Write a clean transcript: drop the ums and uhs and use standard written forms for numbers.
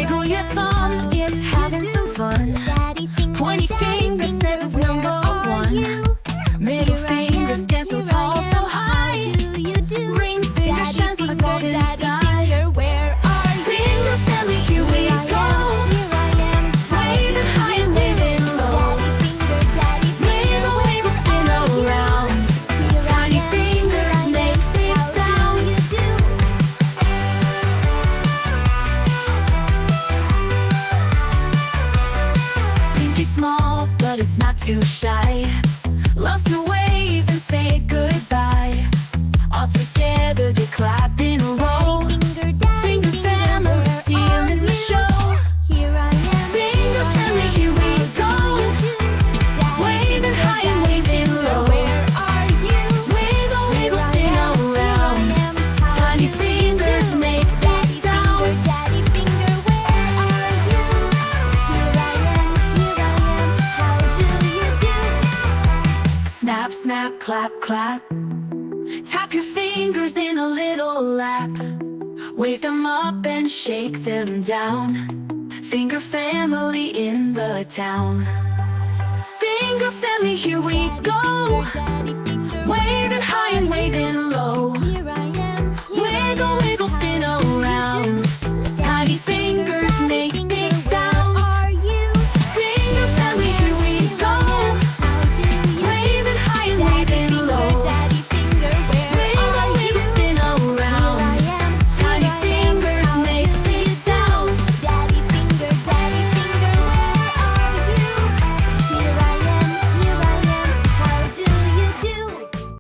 Wiggle your thumb, it's having some fun. Pointy finger says it's number one. Middle finger stands so tall, so high. Ring finger shines like gold inside. Where are you? Finger family, here we go. Waving high and waving low. Wiggle, wiggle, spin around. Tiny fingers make big sounds. Pinky small, but it's not too shy. Loves to wave and say goodbye. All together they clap in a row. Finger family stealing the show. Finger family, here we go. Waving high and waving low. Where are you? Wiggle, wiggle, spin around. Tiny fingers make big sounds. Daddy finger, where are you? Here I am, how do you do? Snap, snap, clap, clap. Tap your fingers in a little lap. Wave them up and shake them down. Finger family in the town. Finger family, here we go. Daddy finger,